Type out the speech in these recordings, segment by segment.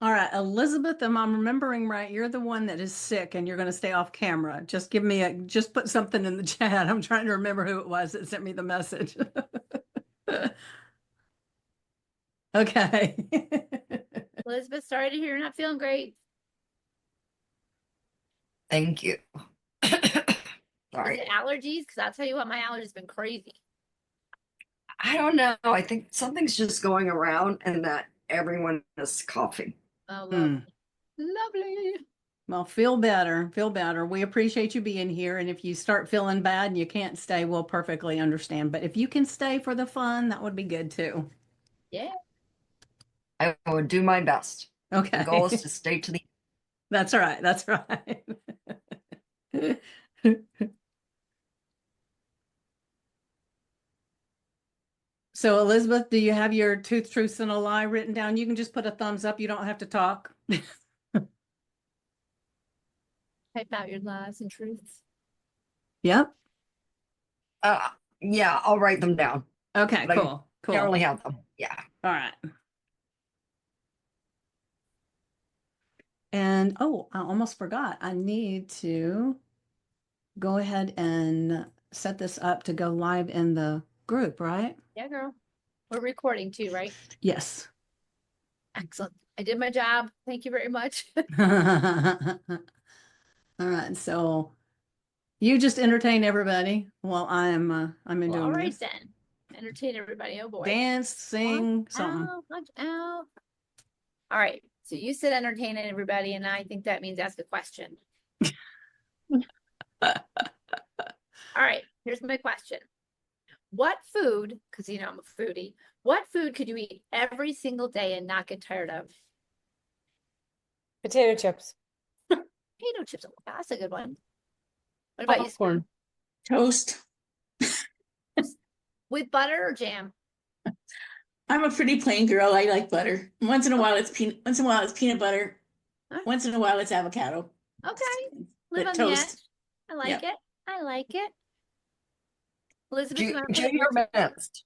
All right, Elizabeth, am I remembering right? You're the one that is sick and you're going to stay off camera. Just put something in the chat. I'm trying to remember who it was that sent me the message. Okay. Elizabeth, sorry to hear you're not feeling great. Thank you. Is Sorry. it allergies? Because I'll tell you what, my allergies been crazy. I don't know. I think something's just going around and that everyone is coughing. Oh, lovely. Hmm. Lovely. Well, feel better. Feel better. We appreciate you being here. And if you start feeling bad and you can't stay, we'll perfectly understand. But if you can stay for the fun, that would be good too. Yeah. I would do my best. The goal is Okay. to stay to the That's right. That's right. So, Elizabeth, do you have your truth, truths, and a lie written down? You can just put a thumbs up. You don't have to talk. Type out your lies and truths. Yep. uh yeah, I'll write them down. Okay, But I cool. Cool. generally have them. Yeah. All right. And oh, I almost forgot. I need to go ahead and set this up to go live in the group, right? Yeah, girl. We're recording too, right? Yes. Excellent. I did my job. Thank you very much. All right. So you just entertain everybody while I'm in Well, all doing right this. then. Entertain everybody. Oh boy. Dance, Watch sing, something. out, watch out. All right. So you said entertaining everybody, and I think that means ask a question. All right. Here's my question. What food, because you know I'm a foodie, what food could you eat every single day and not get tired of? Potato chips. Potato chips. Oh, that's a good one. What about you, Scott? Popcorn. Toast. With butter or jam? I'm a pretty plain girl. I like butter. Once in a while it's peanut butter. Huh? Once in a while it's avocado. Okay. Live But on the edge. toast. I like Yep. it. I like it. Elizabeth, you want to put Junior mints.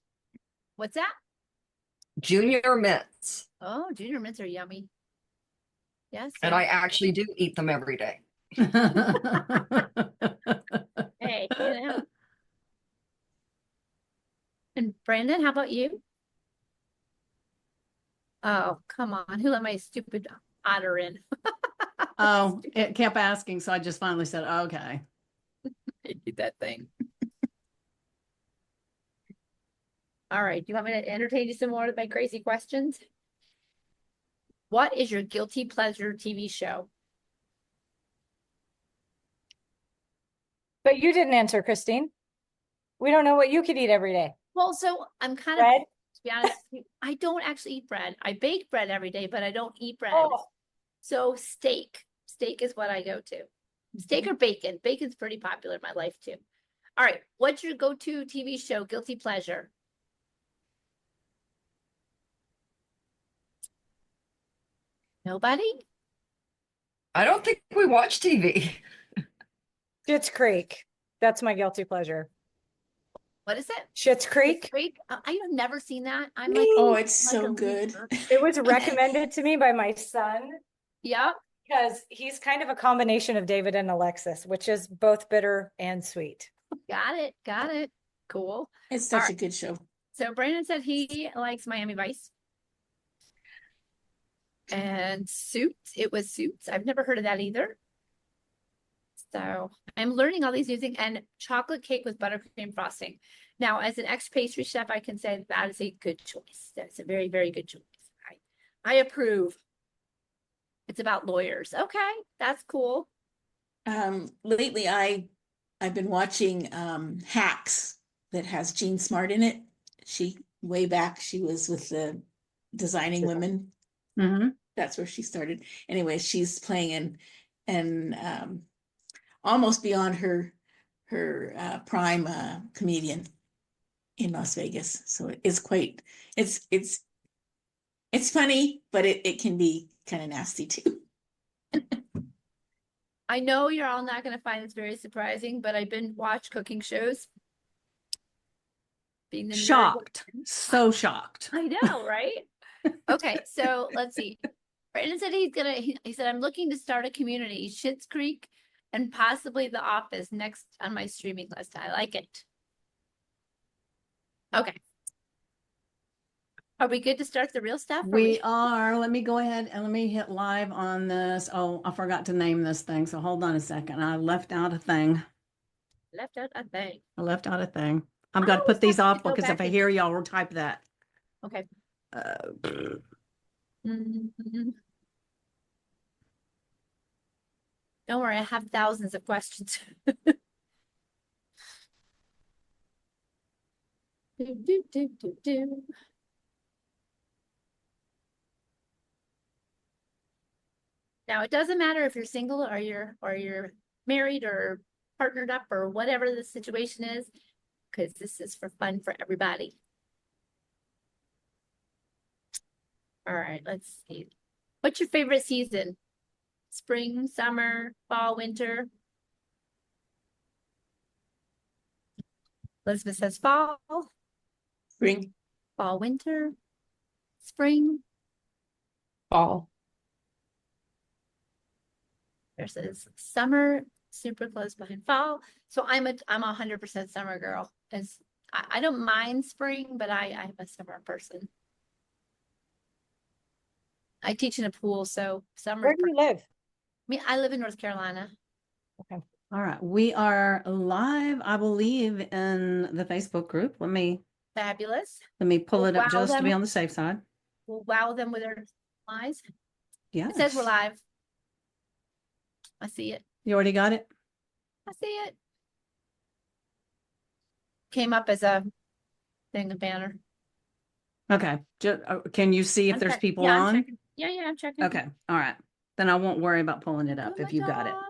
what's that? Junior mints. Oh, junior mints are yummy. Yes. And I actually do eat them every day. Hey, you know. And Brandon, how about you? Oh, come on. Who let my stupid otter in? Oh, it kept asking, so I just finally said, okay. I did that thing. All right. Do you want me to entertain you some more with my crazy questions? What is your guilty pleasure TV show? But you didn't answer, Christine. We don't know what you could eat every day. Well, so I'm kind Bread? of, to be honest, I don't actually eat bread. I bake bread every day, but I don't eat bread. Oh, So steak. Steak is what I go to. Steak or bacon. Bacon's pretty popular in my life too. All right. What's your go-to TV show, guilty pleasure? Nobody? I don't think we watch TV. Schitt's Creek. That's my guilty pleasure. What is it? Schitt's Creek. Creek? I have never seen that. I'm like, Oh, it's like so a good. loser. It was recommended to me by my son Yep. because he's kind of a combination of David and Alexis, which is both bitter and sweet. Got it. Got it. Cool. It's All such a right. good show. So Brandon said he likes Miami Vice. And Suits. It was Suits. I've never heard of that either. So I'm learning all these new things. And chocolate cake with buttercream frosting. Now, as an ex-pastry chef, I can say that is a good choice. That's a very, very good choice. I approve. It's about lawyers. Okay, that's cool. Lately I've been watching Hacks that has Jean Smart in it. She way back she was with the Designing Women. Mm-hmm. That's where she started. Anyway, she's playing and almost beyond her prime comedian in Las Vegas. So it's funny, but it can be kind of nasty too. I know you're all not going to find this very surprising, but I've been watch cooking shows. Being the nerd. Shocked. So shocked. I know, right? Okay, so let's see. Brandon said he said, I'm looking to start a community, Schitt's Creek and possibly The Office next on my streaming list. I like it. Okay. Are we good to start the real stuff? We are. Let me go ahead and let me hit live on this. Oh, I forgot to name this thing. So hold on a second. I left out a thing. left out a thing? I left out a thing. I'm I going to always put these have to off go because if back I and- hear y'all will type that. Okay. Uh, Mhm. Don't worry, I have thousands of questions. Do, do, do, do, do. Now, it doesn't matter if you're single or you're married or partnered up or whatever the situation is, because this is for fun for everybody. All right, let's see. What's your favorite season? Spring, summer, fall, winter? Elizabeth says fall, Spring. fall, winter, spring. Fall. Versus summer, super close behind fall. So I'm a 100% summer girl. As I don't mind spring, but I'm a summer person. I teach in a pool, so summer. Where do you live? I live in North Carolina. all right. We are live, I believe, in the Facebook group. Let me Fabulous. pull We'll it up wow just to be them. on the safe side. We'll wow them with our eyes. Yeah. It says we're live. I see it. You already got it? I see it. Came up as a thing, a banner. Okay. Can you see if I'm there's check- people yeah, I'm on? checking. Yeah, I'm checking. Okay. All right. Then I won't worry about pulling it up Doing if my you got it. job.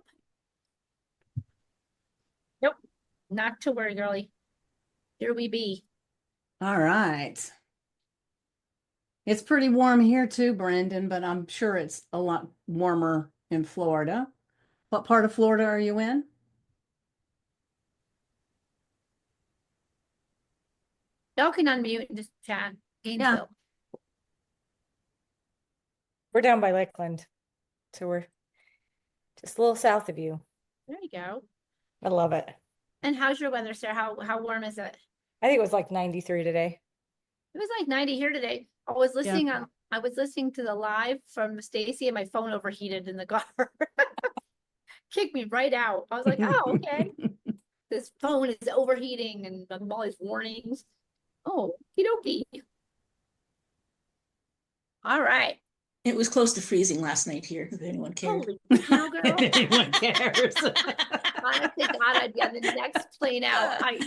Nope. Not to worry, girlie. Here we be. All right. It's pretty warm here too, Brandon, but I'm sure it's a lot warmer in Florida. What part of Florida are you in? Y'all can unmute and just chat. Gainesville. We're down by Lakeland. So we're just a little south of you. There you go. I love it. And how's your weather, Sarah? How warm is it? I think it was like 93 today. It was like 90 here today. I was listening to the live from Stacy and my phone overheated in the car. Kicked me right out. I was like, oh, okay. This phone is overheating and all these warnings. Oh, okie dokie. All right. It was close to freezing last night here, if anyone cared. Holy cow, girl. Anyone cares? Honest to God, I'd be on the next plane out. I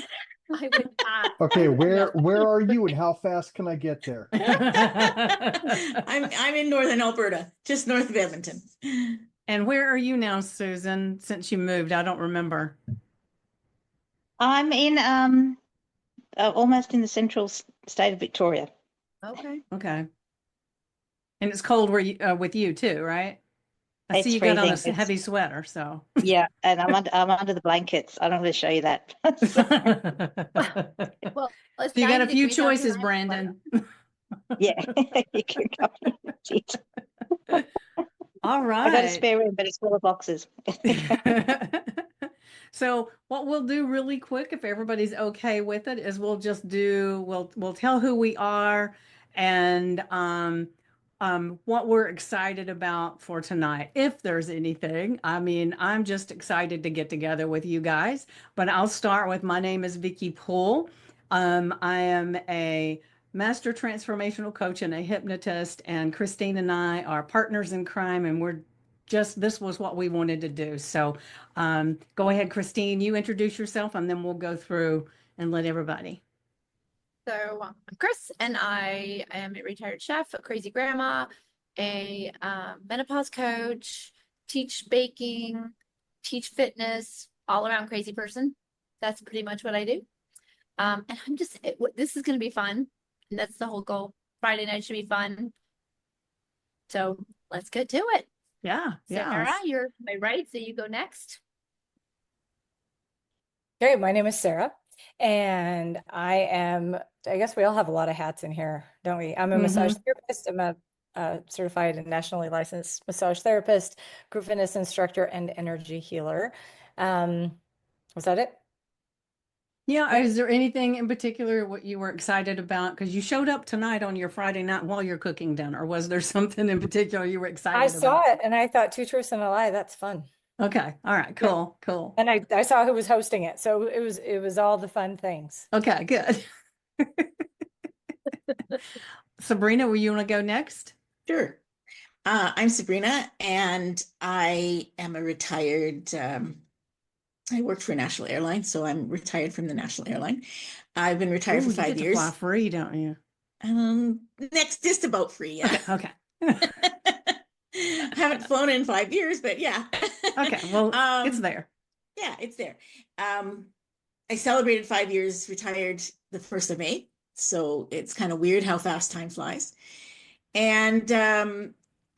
would not. Okay, where are you and how fast can I get there? I'm in northern Alberta, just north of Edmonton. And where are you now, Susan, since you moved? I don't remember. I'm in almost in the central state of Victoria. Okay. Okay. And it's cold where you with you too, right? I see It's you got on a freezing. heavy sweater, so. Yeah, and I'm under the blankets. I don't want to show you that. Well, it's You got a 90 few degrees out here, choices, I have a Brandon. Yeah, you can come. Jeez. All I got a right. spare room, but it's full of boxes. So what we'll do really quick, if everybody's okay with it, is we'll tell who we are and what we're excited about for tonight, if there's anything. I mean, I'm just excited to get together with you guys, but I'll start with my name is Vicki Poole. I am a master transformational coach and a hypnotist, and Christine and I are partners in crime, and this was what we wanted to do. So go ahead, Christine, you introduce yourself, and then we'll go through and let everybody. So I'm Chris, and I am a retired chef, a crazy grandma, a menopause coach, teach baking, teach fitness, all around crazy person. That's pretty much what I do. And I'm just, this is going to be fun. And that's the whole goal. Friday night should be fun. So let's get to it. Yeah. Sarah, Yeah. you're my right, so you go next. Okay, my name is Sarah, and I guess we all have a lot of hats in here, don't we? I'm a massage therapist, I'm a certified and nationally licensed massage therapist, group fitness instructor, and energy healer. Was that it? Yeah, Yeah. is there anything in particular what you were excited about? Because you showed up tonight on your Friday night while you're cooking dinner. Was there something in particular you were I excited saw about? it and I thought two truths and a lie. That's fun. Okay, all right, Yeah. cool, cool. And I saw who was hosting it. So it was all the fun things. Okay, good. Sabrina, will you want to go next? Sure. I'm Sabrina, and I am a retired. I worked for a national airline, so I'm retired from the national airline. I've been retired Ooh, for you get 5 to fly years. free, don't you? Next, just about free, yeah. Okay, okay. Haven't flown in 5 years, but yeah. Okay, well, it's Um, there. yeah, it's there. Um, I celebrated 5 years retired the 1st of May, so it's kind of weird how fast time flies. And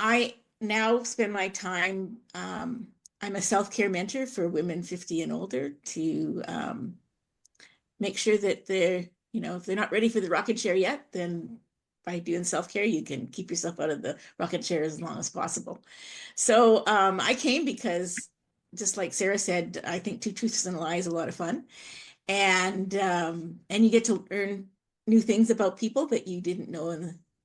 I now spend my time, I'm a self-care mentor for women 50 and older to make sure that they're, if they're not ready for the rocket chair yet, then by doing self-care, you can keep yourself out of the rocket chair as long as possible. So I came because, just like Sarah said, I think Two Truths and a Lie is a lot of fun, and you get to learn new things about people that you didn't know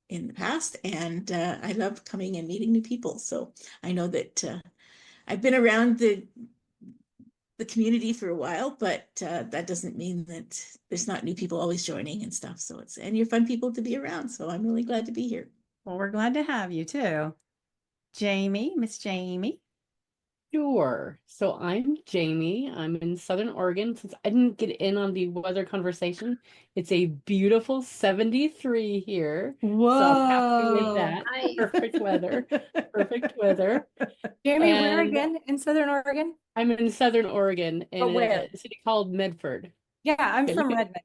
in the past. And I love coming and meeting new people. So I know that I've been around the community for a while, but that doesn't mean that there's not new people always joining and stuff. So and you're fun people to be around. So I'm really glad to be here. Well, we're glad to have you too. Jamie, Miss Jamie. Sure. So I'm Jamie. I'm in Southern Oregon. Since I didn't get in on the weather conversation, it's a beautiful 73 here. So I'm happy with Whoa. that. Nice. Perfect weather. Perfect weather. Jamie, where And again in Southern Oregon? I'm in Southern Oregon in But where? a city called Medford. Yeah, I'm Yeah, from Redmond.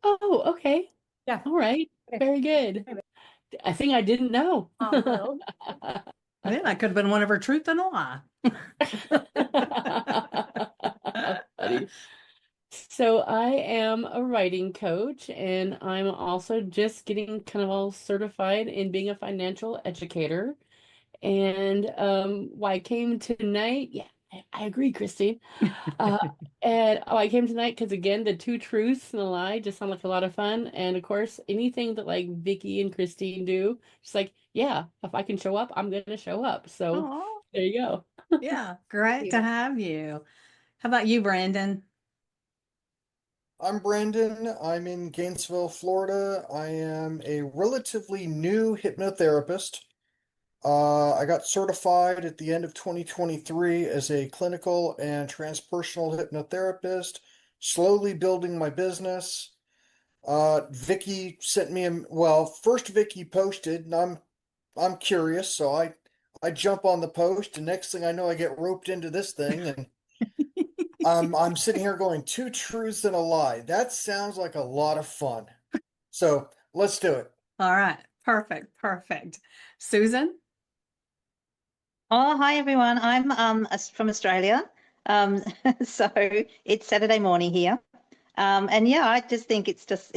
Oh, okay. Yeah. All right. Okay. Very good. I think I didn't know. Oh, no. Yeah, that could have been one of her truth and a lie. Funny. So I am a writing coach, and I'm also just getting kind of all certified in being a financial educator. And why I came tonight, yeah, I agree, Christine. Uh, and I came tonight because again, the two truths and a lie just sound like a lot of fun. And of course, anything that like Vicky and Christine do, just like, yeah, if I can show up, I'm gonna show up. So Oh, there you go. yeah, great to have you. How about you, Brandon? I'm Brandon. I'm in Gainesville, Florida. I am a relatively new hypnotherapist. I got certified at the end of 2023 as a clinical and transpersonal hypnotherapist, slowly building my business. Vicky sent me well, first Vicky posted, and I'm curious, so I jump on the post, and next thing I know I get roped into this thing, and I'm sitting here going, two truths and a lie. That sounds like a lot of fun. So let's do it. All right, perfect, perfect. Susan? Oh, hi everyone. I'm from Australia. Um, so it's Saturday morning here. And yeah, I just think it's just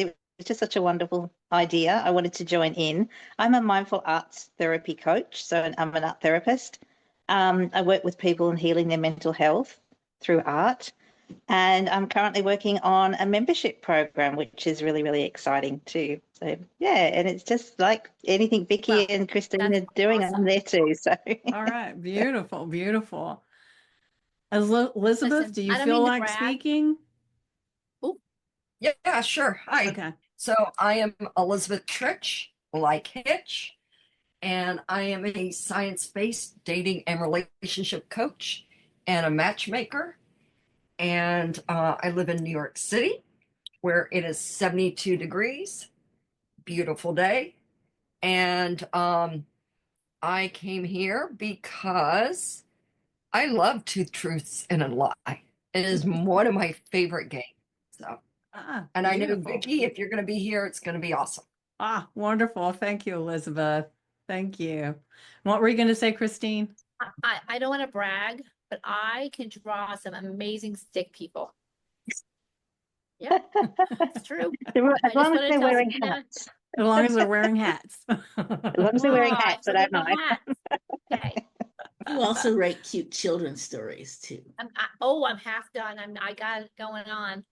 such a wonderful idea. I wanted to join in. I'm a mindful arts therapy coach, so I'm an art therapist. I work with people and healing their mental health through art. And I'm currently working on a membership program, which is really, really exciting too. So yeah, and it's just like anything Vicky Well, and Christine that's are doing, I'm awesome. there too. So All right, beautiful, beautiful. Elizabeth, Listen, do you I don't feel mean to like brag. speaking? Oh, Yeah, sure. Hi. Okay. So I am Elizabeth Trich, like Hitch, and I am a science-based dating and relationship coach and a matchmaker. And I live in New York City, where it is 72 degrees, beautiful day. And I came here because I love Two Truths and a Lie. It is one of my favorite games. So, Ah, and I know beautiful. Vicky, if you're going to be here, it's going to be awesome. Ah, wonderful. Thank you, Elizabeth. Thank you. What were you going to say, Christine? I don't want to brag, but I can draw some amazing stick people. Yeah, it's true. as I just long as want to they're tell wearing Sabrina, hats. As long as they're wearing hats. As long as they're wearing Ah, hats, so I don't there's a mind. hat. Okay. You also write cute children's stories too. I'm half done. I got it going on.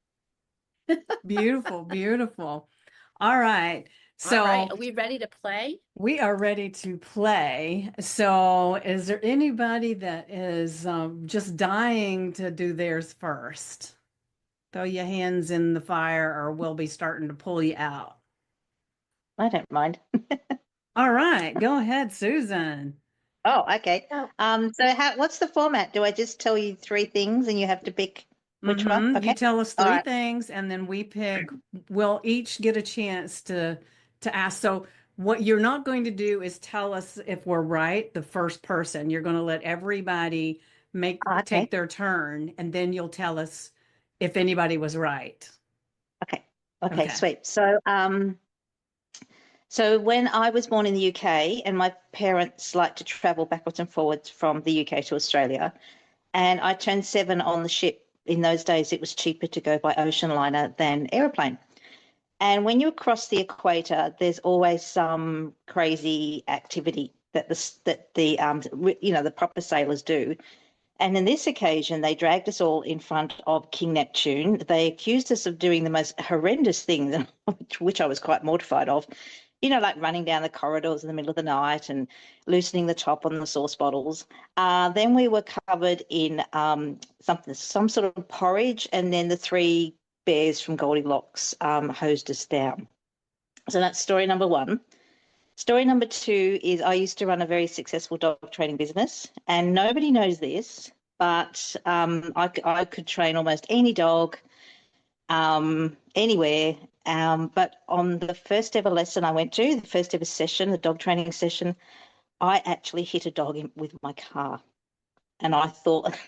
Beautiful, beautiful. All right. All right. So Are we ready to play? we are ready to play. So is there anybody that is just dying to do theirs first? Throw your hands in the fire or we'll be starting to pull you out. I don't mind. All right, go ahead, Susan. Oh, okay. Oh. So what's the format? Do I just tell you three things and you have to pick which one? You Okay. tell us All three right. things and then we pick, we'll each get a chance to ask. So what you're not going to do is tell us if we're right, the first person. You're going to let everybody Okay. take their turn and then you'll tell us if anybody was right. Okay. Okay. Okay, sweet. So when I was born in the UK and my parents liked to travel backwards and forwards from the UK to Australia, and I turned 7 on the ship. In those days, it was cheaper to go by ocean liner than aeroplane. And when you cross the equator, there's always some crazy activity that the proper sailors do. And in this occasion, they dragged us all in front of King Neptune. They accused us of doing the most horrendous things, which I was quite mortified of. Like running down the corridors in the middle of the night and loosening the top on the sauce bottles. Then we were covered in some sort of porridge, and then the 3 bears from Goldilocks hosed us down. So that's story number 1. Story number 2 is I used to run a very successful dog training business, and nobody knows this, but I could train almost any dog anywhere. But on the first ever lesson I went to, the first ever session, the dog training session, I actually hit a dog with my car. And I thought,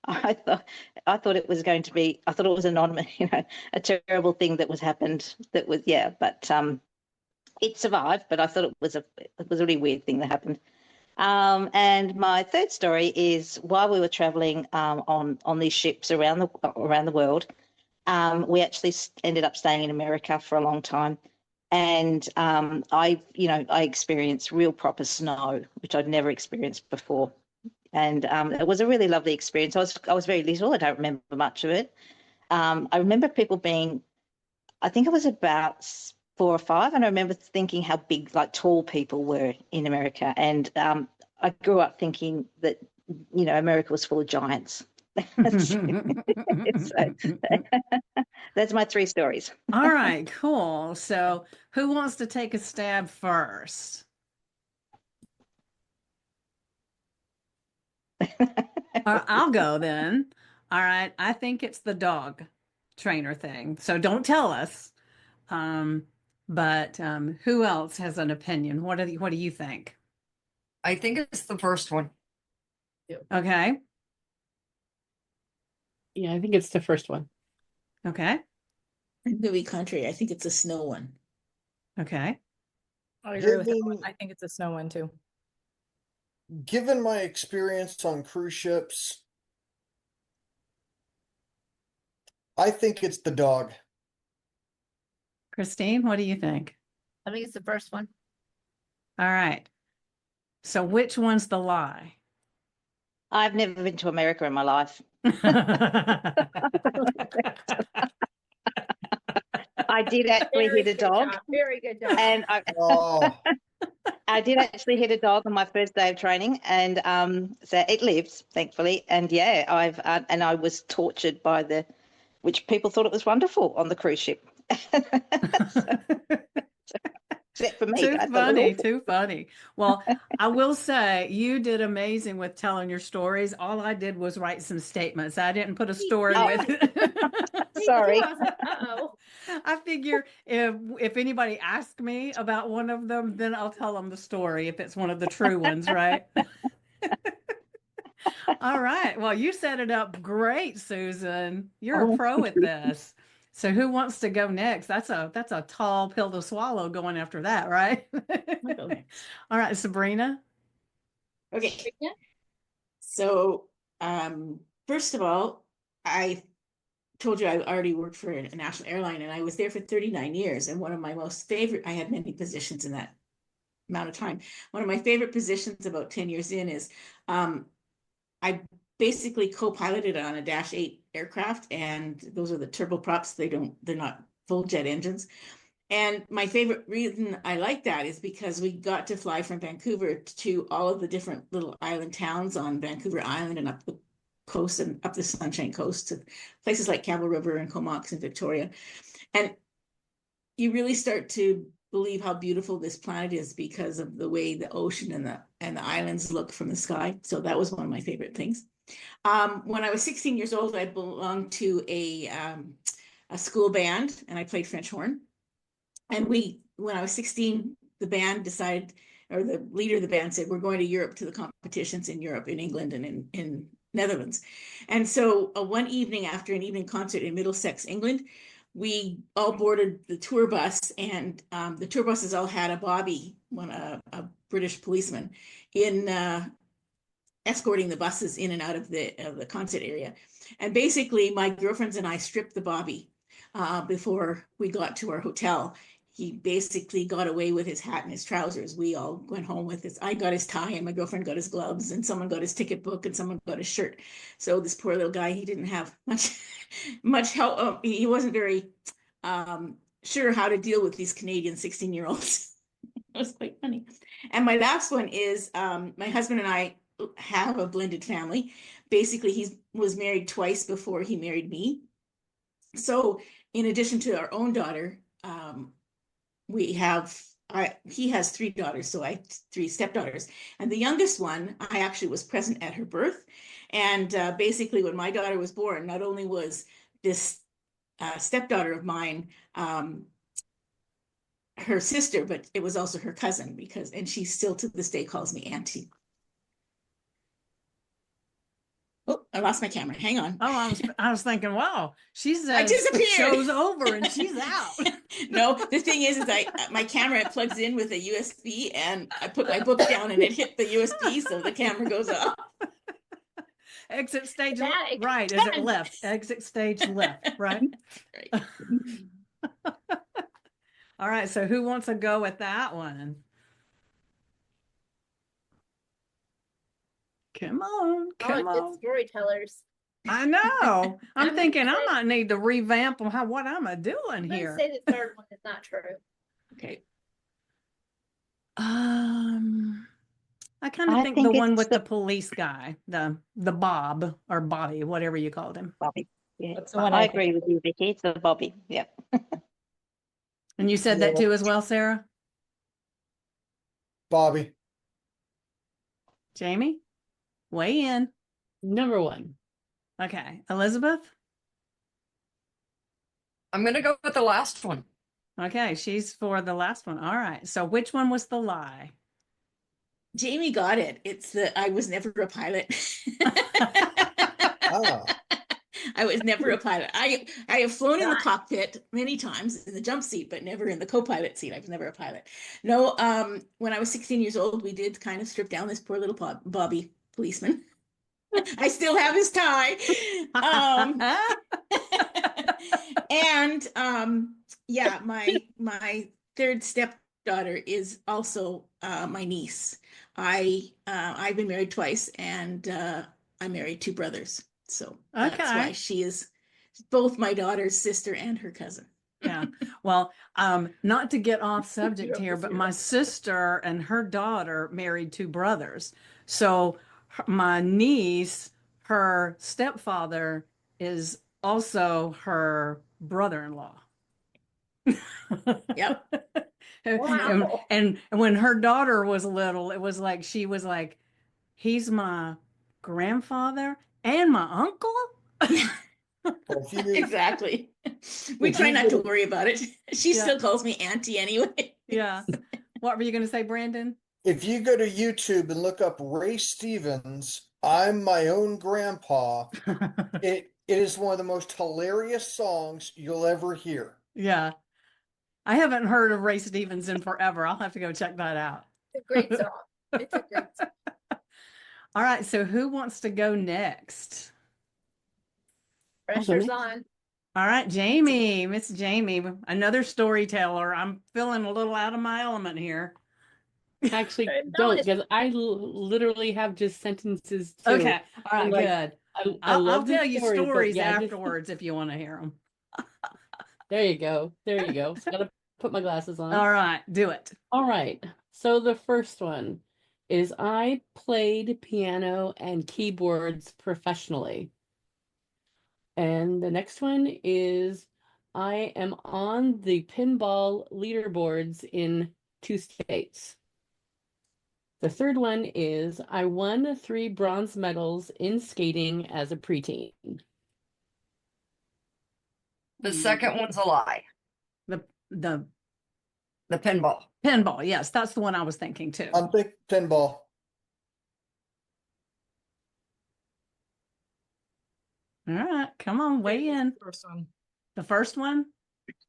I thought it was going to be, I thought it was a terrible thing that was happened. That was, yeah, but it survived. But I thought it was a really weird thing that happened. And my third story is while we were traveling on these ships around the world, we actually ended up staying in America for a long time. And I experienced real proper snow, which I'd never experienced before. And it was a really lovely experience. I was very little. I don't remember much of it. I remember people being, I think I was about 4 or 5, and I remember thinking how big, like tall people were in America. And I grew up thinking that, America was full of giants. So, that's my 3 stories. All right, cool. So who wants to take a stab first? I'll go then. All right. I think it's the dog trainer thing. So don't tell us. But who else has an opinion? What do you think? I think it's the first one. Okay. Yeah, I think it's the first one. Okay. I'm going to be contrary. I think it's a snow one. Okay. I agree with that one. Given, I think it's a snow one too. given my experience on cruise ships, I think it's the dog. Christine, what do you think? I think it's the first one. All right. So which one's the lie? I've never been to America in my life. I did actually hit a dog, Very good job. and Oh, I did actually hit a dog on my first day of training, and so it lives, thankfully. And yeah, and I was tortured by which people thought it was wonderful on the cruise ship. Except for me, Too I thought it was funny, awful. too funny. Well, I will say you did amazing with telling your stories. All I did was write some statements. I didn't put a story Oh. with it. Sorry. Uh-oh. I figure if anybody asks me about one of them, then I'll tell them the story if it's one of the true ones, right? All right. Well, you set it up great, Susan. You're a Oh, pro thank at you. this. So who wants to go next? That's a tall pill to swallow going after that, right? All right, Sabrina. Okay. So, first of all, I told you I already worked for a national airline, and I was there for 39 years. And one of my most favorite, I had many positions in that amount of time. One of my favorite positions about 10 years in is I basically co-piloted on a Dash 8 aircraft, and those are the turboprops. They're not full jet engines. And my favorite reason I like that is because we got to fly from Vancouver to all of the different little island towns on Vancouver Island and up the coast and up the Sunshine Coast to places like Campbell River and Comox and Victoria. And you really start to believe how beautiful this planet is because of the way the ocean and the islands look from the sky. So that was one of my favorite things. When I was 16 years old, I belonged to a school band, and I played French horn. And when I was 16, the band decided, or the leader of the band said, we're going to Europe to the competitions in Europe, in England and in Netherlands. And so one evening after an evening concert in Middlesex, England, we all boarded the tour bus, and the tour buses all had a bobby, a British policeman, in escorting the buses in and out of the concert area. And basically, my girlfriends and I stripped the bobby before we got to our hotel. He basically got away with his hat and his trousers. We all went home with his, I got his tie, and my girlfriend got his gloves, and someone got his ticket book, and someone got his shirt. So this poor little guy, he didn't have much help. He wasn't very sure how to deal with these Canadian 16-year-olds. It was quite funny. And my last one is my husband and I have a blended family. Basically, he was married twice before he married me. So in addition to our own daughter, he has three daughters, so I three stepdaughters. And the youngest one, I actually was present at her birth. And basically, when my daughter was born, not only was this stepdaughter of mine her sister, but it was also her cousin, and she still to this day calls me auntie. Oh, I lost my camera. Hang on. Oh, I was thinking, wow, she's I disappeared. Show's over and she's out. No, the thing is my camera plugs in with a USB, and I put my book down and it hit the USB, so the camera goes off. Exit stage Dramatic. right. Is it left? Exit stage left, right? Right. All right. So who wants to go with that one? Come on, come good on. storytellers. I know. I'm I'm thinking I excited. might need to revamp on what I'm doing I'm here. gonna say the third one is not true. Okay. I kind of I think think the one it's with the police guy, the Bob or Bobby, whatever you called him. Bobby. Yeah, That's the one I I agree with you, Vicky. It's the Bobby. Yeah. And you said that Yeah. too as well, Sarah? Bobby. Jamie? Weigh in. Number one. Okay. Elizabeth? I'm going to go with the last one. Okay, she's for the last one. All right. So which one was the lie? Jamie got it. I was never a pilot. Ah, I was never a pilot. I have flown in the cockpit many times in the jump seat, but never in the co-pilot seat. I was never a pilot. No, when I was 16 years old, we did kind of strip down this poor little Bobby policeman. I still have his tie. And yeah, my third stepdaughter is also my niece. I've been married twice, and I married two brothers. So that's Okay. why she is both my daughter's sister and her cousin. Yeah. Well, not to get off subject here, but my sister and her daughter married two brothers. So my niece, her stepfather is also her brother-in-law. Yep. Wow. And when her daughter was little, it was like she was like, he's my grandfather and my uncle. well, if you, Exactly. We if try you not go to to- worry about it. She Yeah. still calls me auntie anyway. Yeah. What were you going to say, Brandon? if you go to YouTube and look up Ray Stevens, I'm my own grandpa, it is one of the most hilarious songs you'll ever hear. Yeah. I haven't heard of Ray Stevens in forever. I'll have to go check that out. It's a great song. It's a great song. All right. So who wants to go next? Pressure's on. All right, Jamie, Miss Jamie, another storyteller. I'm feeling a little out of my element here. Actually, No, don't, it's because I literally have just sentences too. Okay, all I'm right, like, good. I I'll love tell this you story, but stories yeah, just afterwards if you want to hear them. there you go. There you go. So gotta put my glasses on. All right, do it. All right. So the first one is I played piano and keyboards professionally. And the next one is I am on the pinball leaderboards in 2 states. The third one is I won 3 bronze medals in skating as a preteen. The second one's a lie. The The pinball. pinball, yes, that's the one I was thinking too. I'm big pinball. All right, come on, weigh in. First one. The first one?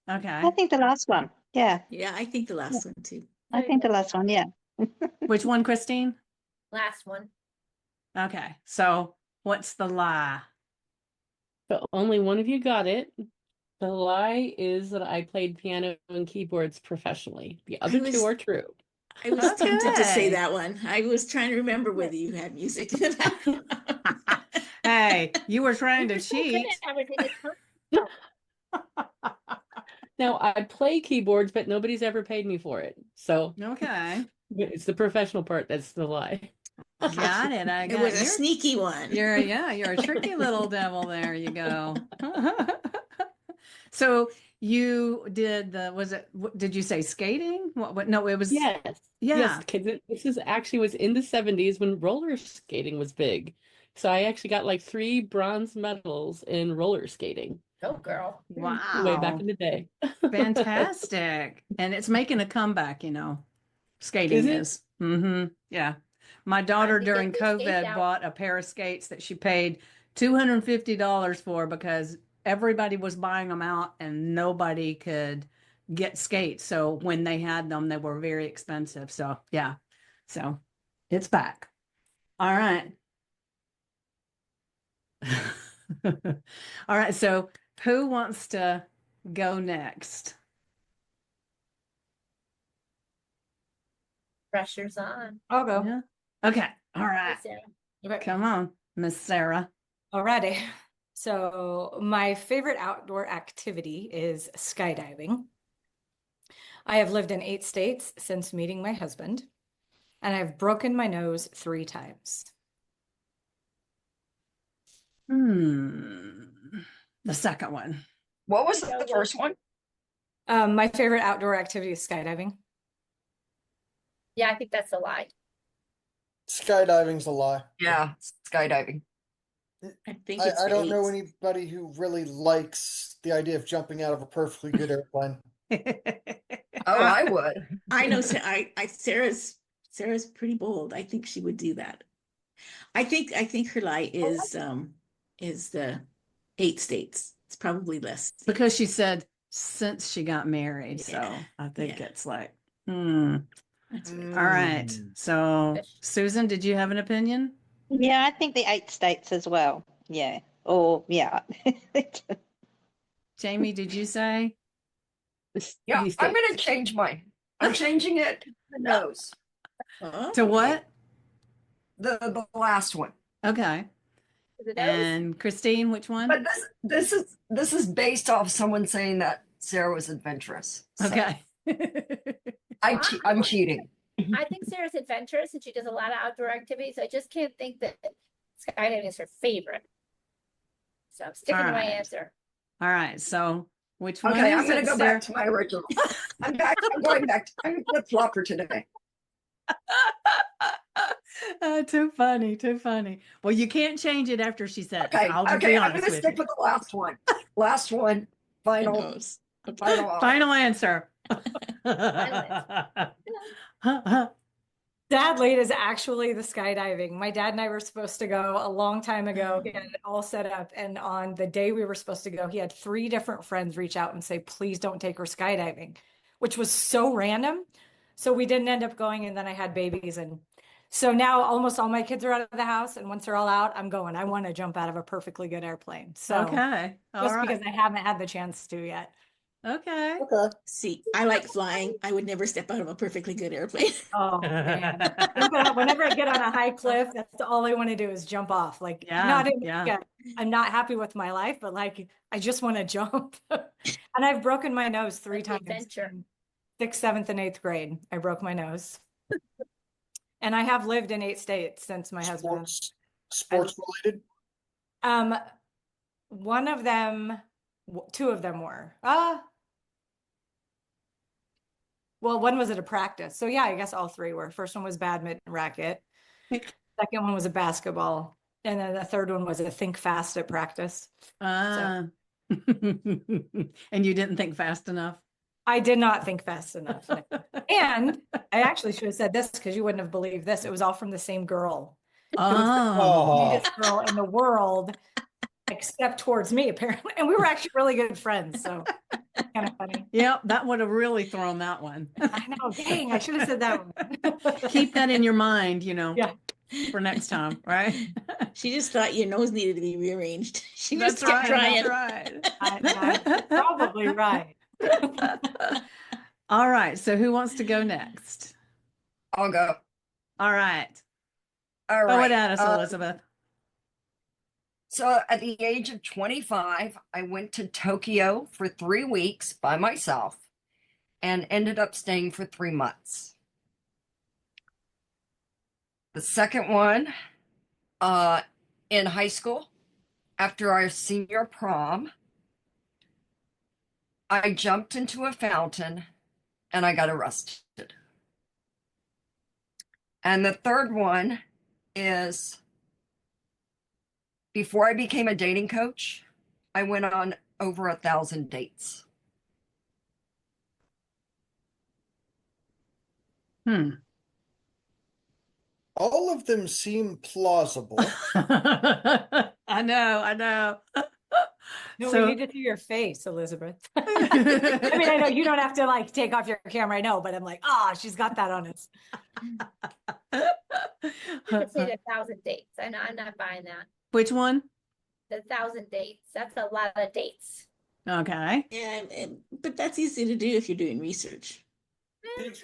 Okay. I think the last one. Yeah, Yeah, I think the last one too. I think the last one. Yeah. Which one, Christine? last one. Okay, so what's the lie? But only one of you got it. The lie is that I played piano and keyboards professionally. The other was- two are true. I was tempted to say Okay. that one. I was trying to remember whether you had music in the background. Hey, you were trying to You're so good cheat. at everything. It's Now I play keyboards, but nobody's ever paid me for it. So Okay, it's the professional part that's the lie. got it. I It got was a you're, sneaky one. you're a tricky little devil. There you go. So you did did you say skating? What? No, it was, Yes. yeah. Yes, because this is actually was in the 70s when roller skating was big. So I actually got like 3 bronze medals in roller skating Go, girl. way back Wow. in the day. Fantastic. And it's making a comeback, skating Is it? is. Mm-hmm. Yeah. My daughter Time to get during your skates COVID out. bought a pair of skates that she paid $250 for because everybody was buying them out and nobody could get skates. So when they had them, they were very expensive. So yeah. So it's back. All right. All right. So who wants to go next? Pressure's on. I'll go. Yeah. Okay. All Hey, right. Sarah. Okay. Come on, Miss Sarah. Alrighty. So my favorite outdoor activity is skydiving. I have lived in 8 states since meeting my husband, and I've broken my nose 3 times. The second one. What was the first one? My favorite outdoor activity is skydiving. Yeah, I think that's a lie. Skydiving's a lie. Yeah, skydiving. I think it's I don't know eight. anybody who really likes the idea of jumping out of a perfectly good airplane. Oh, I would. I know. Sarah's pretty bold. I think she would do that. I think her lie is the 8 states. It's probably less. Because she said since she got married. So Yeah, I think yeah. it's like, That's right. All right. So Susan, did you have an opinion? Yeah, I think the 8 states as well. Yeah. Or yeah. Jamie, did you say? Yeah, These I'm states. gonna change mine. I'm changing it to the nose. Oh, To what? The last one. Okay. Is it those? And Christine, which one? But this is based off someone saying that Sarah was adventurous. So Okay. I'm cheating. I think Sarah's adventurous and she does a lot of outdoor activities. I just can't think that skydiving is her favorite. So I'm sticking to my Alright. answer. All right. So which one Okay, is I'm gonna it, go Sarah? back to my original. I'm going back. I'm a flip-flopper today. Too funny, too funny. Well, you can't change it after she said it. Okay, I'll just okay, be I'm honest gonna with stick you. with the last one. Last one. Final. nose. Final. Final answer. Sadly, it is actually the skydiving. My dad and I were supposed to go a long time ago. He had it all set up. And on the day we were supposed to go, he had 3 different friends reach out and say, please don't take her skydiving, which was so random. So we didn't end up going. And then I had babies. And So now almost all my kids are out of the house, and once they're all out, I'm going. I want to jump out of a perfectly good airplane. So Okay. All just right. because I haven't had the chance to yet. Okay. Okay. See, I like flying. I would never step out of a perfectly good airplane. Oh man. Whenever I get on a high cliff, that's all I want to do is jump off. Like Yeah, not in yeah. like I'm not happy with my life, but like I just want to jump. And I've broken my nose 3 Like the times adventure. in 6th, 7th, and 8th grade. I broke my nose. And I have lived in 8 states since my husband. Sports related? One of them, 2 of them were. Well, one was at a practice. So yeah, I guess all 3 were. First one was badminton racket. Second one was a basketball. And then the third one was a think fast at practice. And you didn't think fast enough. I did not think fast enough. And I actually should have said this because you wouldn't have believed this. It was all from the same girl. It was the Oh. sweetest girl in the world, except towards me, apparently. And we were actually really good friends. So kind of funny. Yep, that would have really thrown that one. I know. Dang, I should have said that one. Keep that in your mind, Yeah. for next time, right? She just thought your nose needed to be rearranged. She That's just kept trying. That's right. You're probably right. All right. So who wants to go next? I'll go. All right. All Throw right. it at us, Elizabeth. So at the age of 25, I went to Tokyo for 3 weeks by myself and ended up staying for 3 months. The second one, in high school, after our senior prom, I jumped into a fountain and I got arrested. And the third one is before I became a dating coach, I went on over 1,000 dates. All of them seem plausible. I know. No, So- we need to see your face, Elizabeth. I mean, I know you don't have to like take off your camera, I know, but I'm like, she's got that on us. I'd say 1,000 dates. I'm not buying that. Which one? The 1,000 dates. That's a lot of dates. Okay. But that's easy to do if you're doing research.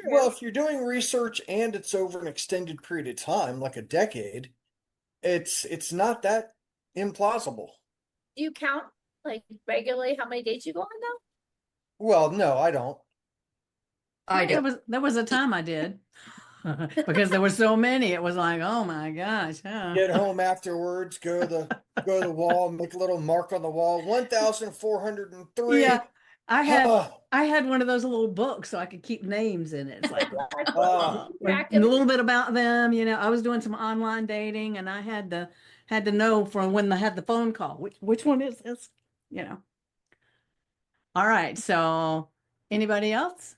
Well, if you're doing research and it's over an extended period of time, like a decade, it's not that implausible. Do you count like regularly how many dates you go on though? Well, no, I don't. I do. There was a time I did. Because there were so many. It was like, oh my gosh. Yeah. Get home afterwards, go to the wall, make a little mark on the wall. 1,403. Yeah. I had Ah, I had one of those little books so I could keep names in it. It's like ah. a little bit about them. I was doing some online dating and I had to know from when I had the phone call, which one is this? All right. So anybody else?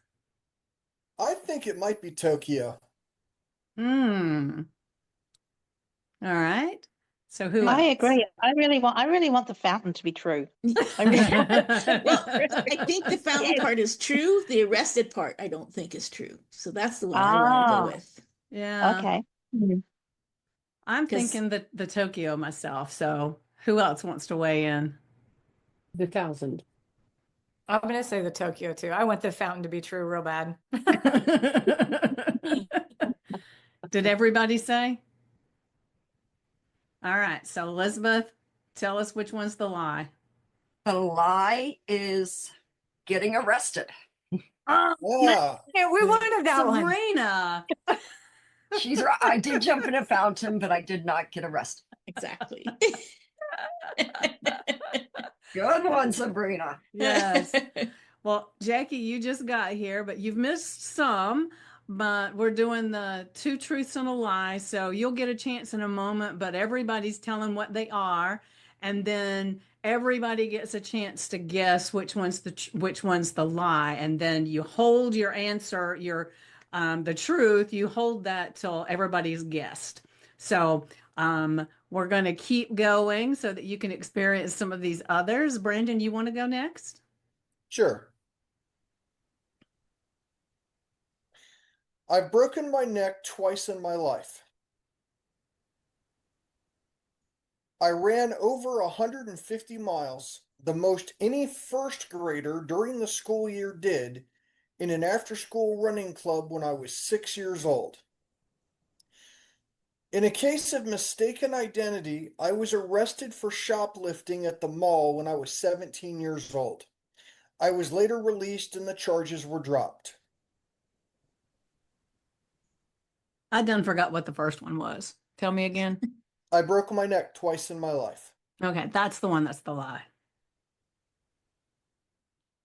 I think it might be Tokyo. All right. So who I else? agree. I really want the fountain to be true. Well, I think the fountain part is true. The arrested part, I don't think is true. So that's the one I want to go with. Yeah. Okay. I'm 'Cause- thinking the Tokyo myself. So who else wants to weigh in? The 1,000. I'm gonna say the Tokyo too. I want the fountain to be true real bad. Did everybody say? All right. So Elizabeth, tell us which one's the lie. The lie is getting arrested. Yeah. Yeah, we wanted that one. Sabrina. She's right. I did jump in a fountain, but I did not get arrested. Exactly. Good one, Sabrina. Yes. Well, Jackie, you just got here, but you've missed some. But we're doing the 2 truths and a lie. So you'll get a chance in a moment, but everybody's telling what they are. And then everybody gets a chance to guess which one's the lie. And then you hold your answer, the truth, you hold that till everybody's guessed. So we're going to keep going so that you can experience some of these others. Brandon, you want to go next? Sure. I've broken my neck twice in my life. I ran over 150 miles, the most any first grader during the school year did, in an after-school running club when I was 6 years old. In a case of mistaken identity, I was arrested for shoplifting at the mall when I was 17 years old. I was later released and the charges were dropped. I done forgot what the first one was. Tell me again. I broke my neck twice in my life. Okay, that's the one that's the lie.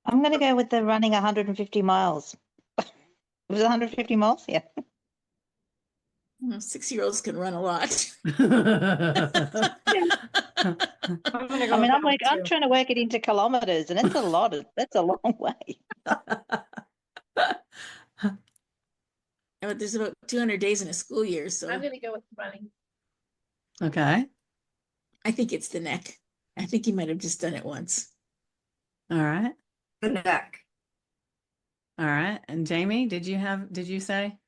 I'm going to go with the running 150 miles. It was 150 miles? Yeah. 6-year-olds can run a lot. I'm gonna I go mean, with that one I'm too. trying to work it into kilometers, and it's a lot. That's a long way. There's about 200 days in a school year, so I'm gonna go with running. Okay. I think it's the neck. I think he might have just done it once. All right. The neck. All right. And Jamie, did you say?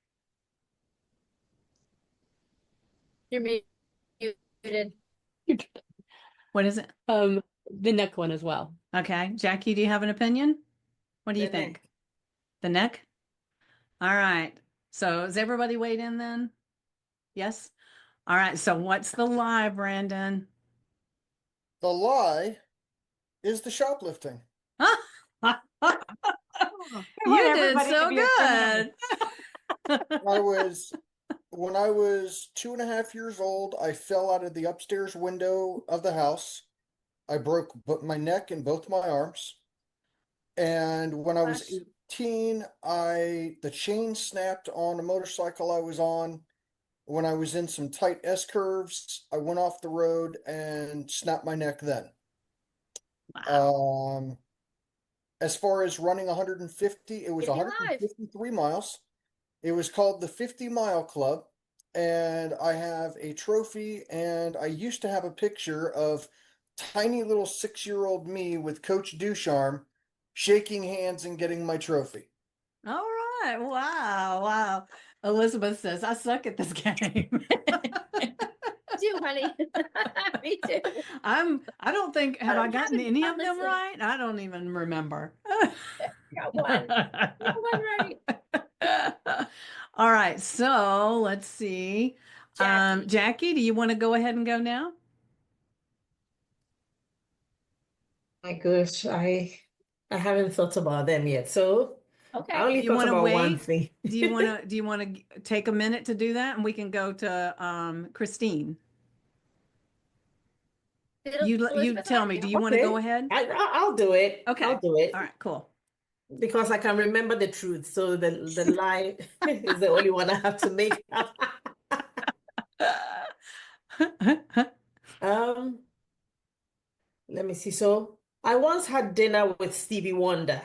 You're muted. What is it? The neck one as well. Okay. Jackie, do you have an opinion? What do you The think? neck. The neck? All right. So is everybody weighed in then? Yes? All right. So what's the lie, Brandon? The lie is the shoplifting. You want did everybody to so be a criminal. I when I was 2.5 years old, I fell out of the upstairs window of the house. I broke my neck and both my arms. And when I was Gosh. 18, the chain snapped on a motorcycle I was on. When I was in some tight S curves, I went off the road and snapped my neck then. Wow. As far as running 150, it was Get me live. 153 miles. It was called the 50 Mile Club, and I have a trophy, and I used to have a picture of tiny little 6-year-old me with Coach Ducharme shaking hands and getting my trophy. All right. Wow. Wow. Elizabeth says, I suck at this game. Do, honey. Me too. I don't think, have I gotten haven't, any of them honestly. right? I don't even remember. Got one. Got one right. All right. So let's see. Jackie. Jackie, do you want to go ahead and go now? My gosh, I haven't thought about them yet. So I Okay. only Do you thought want to about one wait? thing. Do you want to take a minute to do that and we can go to Christine? Did You Elizabeth tell me, already do go? you want to go Okay. ahead? I'll do it. Okay. I'll do it All right, cool. because I can remember the truth. So the lie is the only one I have to make up. Um, Let me see. So I once had dinner with Stevie Wonder.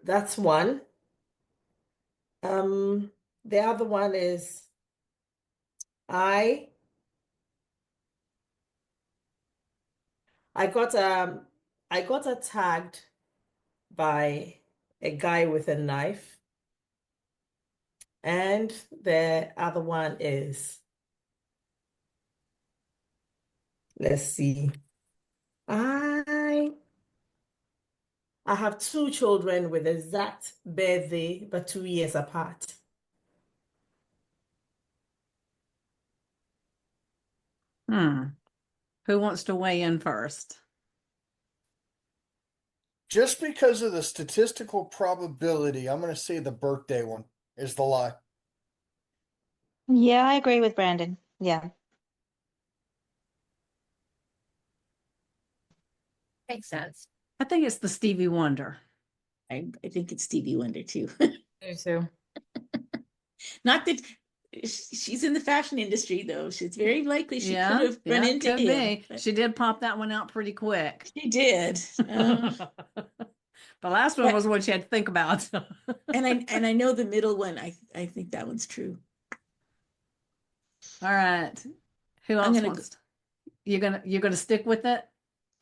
That's one. The other one is I I got I got attacked by a guy with a knife. And the other one is, let's see. I I have two children with exact birthday, but 2 years apart. Who wants to weigh in first? Just because of the statistical probability, I'm going to say the birthday one is the lie. Yeah, I agree with Brandon. Yeah. Makes sense. I think it's the Stevie Wonder. I think it's Stevie Wonder too. Me too. Not that she's in the fashion industry, though. She's very likely she could have run into could him. be. But She did pop that one out pretty quick. she did. The last one but- was what you had to think about. and I know the middle one. I think that one's true. All right. Who I'm else gonna wants? You're gonna stick with it?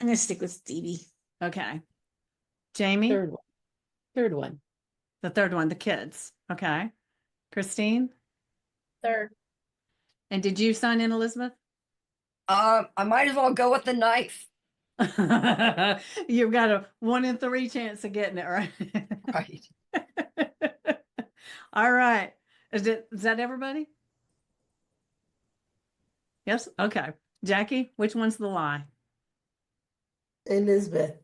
I'm gonna stick with Stevie. Okay. Jamie, Third one. Third one. the third one, the kids. Okay. Christine, Third. and did you sign in, Elizabeth? I might as well go with the knife. You've got a 1 in 3 chance of getting it right. Right. All right. Is that everybody? Yes? Okay. Jackie, which one's the lie? Elizabeth.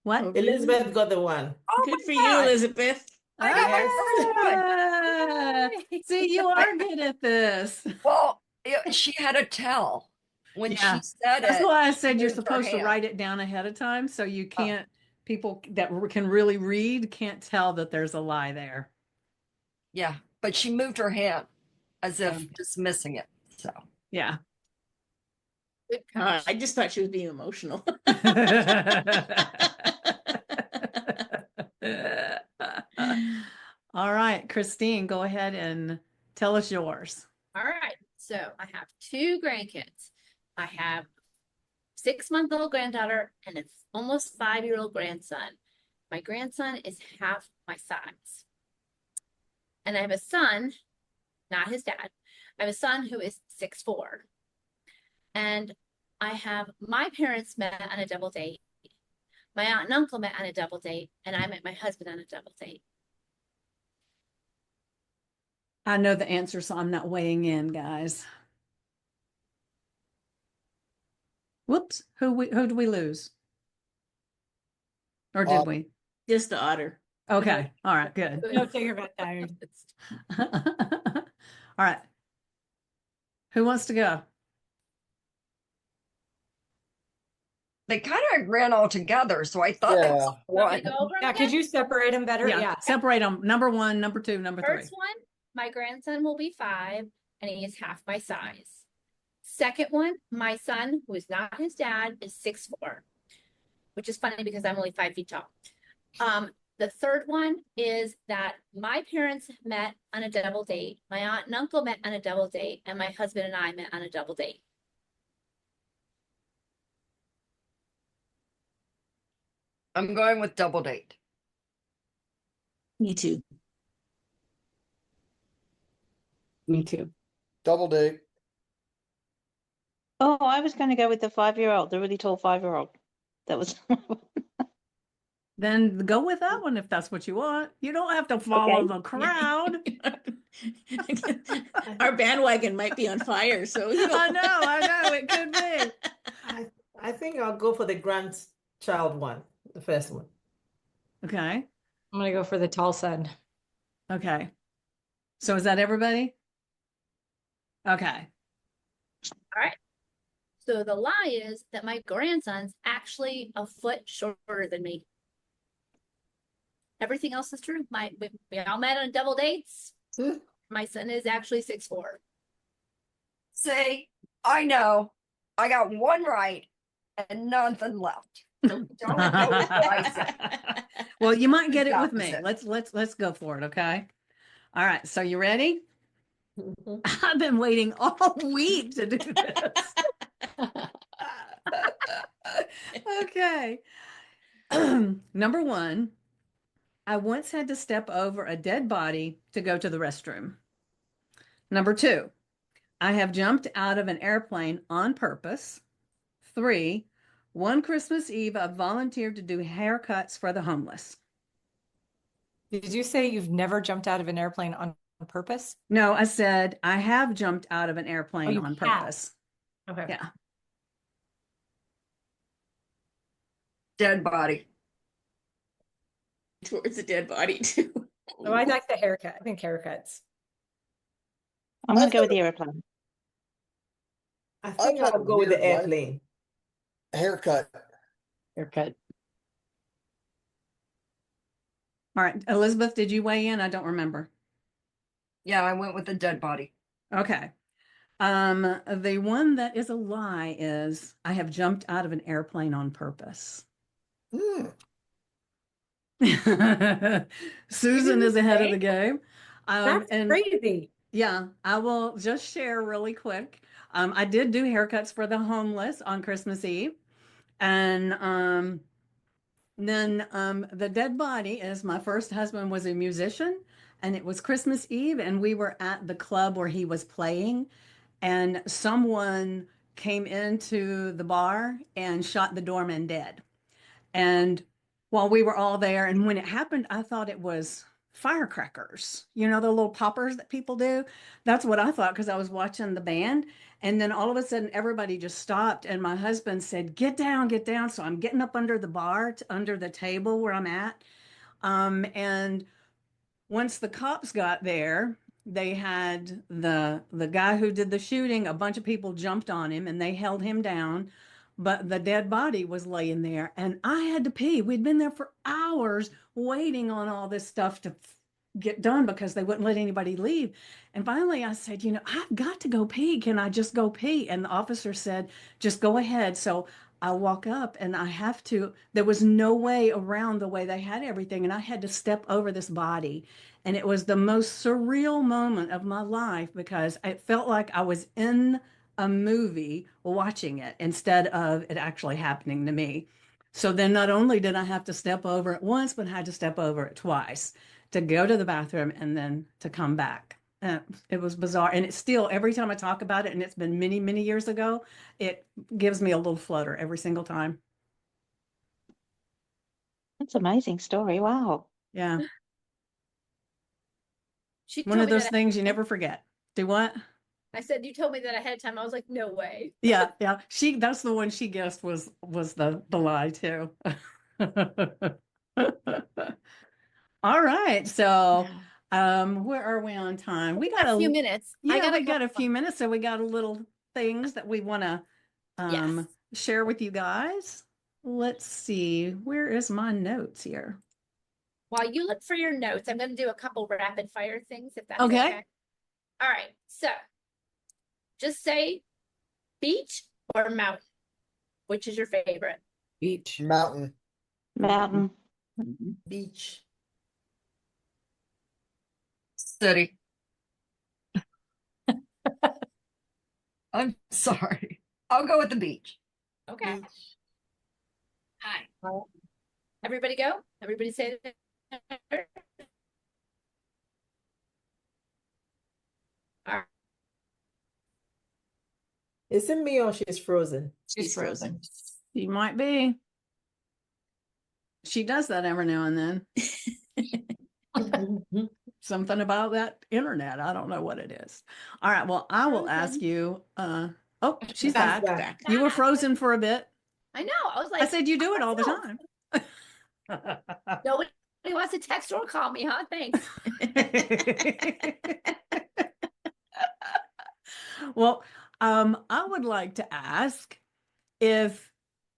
What? Oh, really? Elizabeth got the one. Oh Good my for you, God. Elizabeth. I got my first one. Ah, see, you are good at this. Well, she had a tell. When Yeah. she said That's it, why I she said you're moved her supposed to hand. write it down ahead of time so you Oh, can't, people that can really read can't tell that there's a lie there. yeah, but she moved her hand as if Um, dismissing it. So Yeah. Good coach. I just thought she was being emotional. All right, Christine, go ahead and tell us yours. All right. So I have 2 grandkids. I have 6-month-old granddaughter and a almost 5-year-old grandson. My grandson is half my size. And I have a son, not his dad. I have a son who is 6'4". And I have my parents met on a double date. My aunt and uncle met on a double date, and I met my husband on a double date. I know the answer, so I'm not weighing in, guys. Whoops, who did we lose? Or did we? Just the otter. Okay, all right, good. No, take your bet tired. All right. Who wants to go? they kind of ran all together. So I thought Yeah. that's Want me one. to go over them Yeah, again? could you separate them better? Yeah, Yeah. separate them. Number 1, number 2, number 3. First one, my grandson will be 5, and he is half my size. Second one, my son, who is not his dad, is 6'4", which is funny because I'm only 5 feet tall. The third one is that my parents met on a double date. My aunt and uncle met on a double date, and my husband and I met on a double date. I'm going with double date. Me too. Me too. Double date. Oh, I was going to go with the 5-year-old, the really tall 5-year-old. That was Then go with that one if that's what you want. You don't have to follow Okay. the crowd. Our bandwagon might be on fire, so I know, it could be. I think I'll go for the grandchild one, the first one. Okay, I'm gonna go for the tall son. okay. So is that everybody? Okay. All right. So the lie is that my grandson's actually a foot shorter than me. Everything else is true. We all met on double dates. My son is actually 6'4". See, I know. I got one right and nothing left. So don't go with what I said. Well, you might get it with me. Opposite. Let's go for it, okay? All right, so you ready? Mhm. I've been waiting all week to do this. Okay. Number 1, I once had to step over a dead body to go to the restroom. Number 2, I have jumped out of an airplane on purpose. 3, one Christmas Eve, I volunteered to do haircuts for the homeless. Did you say you've never jumped out of an airplane on purpose? No, I said I have jumped out of an Oh, airplane you on have. purpose. Okay. Yeah. Dead body. towards a dead body too. So I like the haircut. I think haircuts. I'm going I've to go with got the airplane. I I've think had I'll a go with the weird life. airplane. Haircut. Haircut. All right. Elizabeth, did you weigh in? I don't remember. Yeah, I went with the dead body. Okay. The one that is a lie is I have jumped out of an airplane on purpose. Hmm. Susan is ahead of the game. That's And crazy. yeah, I will just share really quick. I did do haircuts for the homeless on Christmas Eve. And then the dead body is my first husband was a musician, and it was Christmas Eve, and we were at the club where he was playing. and someone came into the bar and shot the doorman dead. And while we were all there, and when it happened, I thought it was firecrackers, you know, the little poppers that people do. That's what I thought because I was watching the band. And then all of a sudden, everybody just stopped. And my husband said, "Get down, get down." So I'm getting up under the bar, under the table where I'm at. And once the cops got there, they had the guy who did the shooting, a bunch of people jumped on him and they held him down, but the dead body was laying there and I had to pee. We'd been there for hours waiting on all this stuff to get done because they wouldn't let anybody leave. And finally I said, you know, I've got to go pee. Can I just go pee? And the officer said, just go ahead. So I walk up and I have to, there was no way around the way they had everything. And I had to step over this body. And it was the most surreal moment of my life because it felt like I was in a movie watching it instead of it actually happening to me. So then not only did I have to step over it once, but I had to step over it twice to go to the bathroom and then to come back. It was bizarre. And it's still, every time I talk about it, and it's been many, many years ago, it gives me a little flutter every single time. That's an amazing story. Wow. Yeah. She One told of me those that things you never forget. Do what? I said, you told me that ahead of time. I was like, no way. Yeah, yeah. That's the one she guessed was the lie too. All right. So where are we on time? We got A few a minutes. I yeah, gotta we go. got a few minutes, so we got a little things that we want to Yes. share with you guys. Let's see. Where is my notes here? While you look for your notes, I'm going to do a couple rapid fire things if that's Okay. okay. All right. So just say beach or mountain. Which is your favorite? Beach. Mountain. Mountain. Beach. City. I'm sorry. I'll go with the beach. Okay. Beach. Hi. Everybody go? Everybody say it. All right. Is it me or she's frozen? She's frozen. She might be. She does that every now and then. Something about that internet. I don't know what it is. All right. Well, I will ask you. Oh, she's That's back. back. You were frozen for a bit. I know. I was I like, said you do it all the myself. time. Nobody wants to text or call me, huh? Thanks. Well, I would like to ask if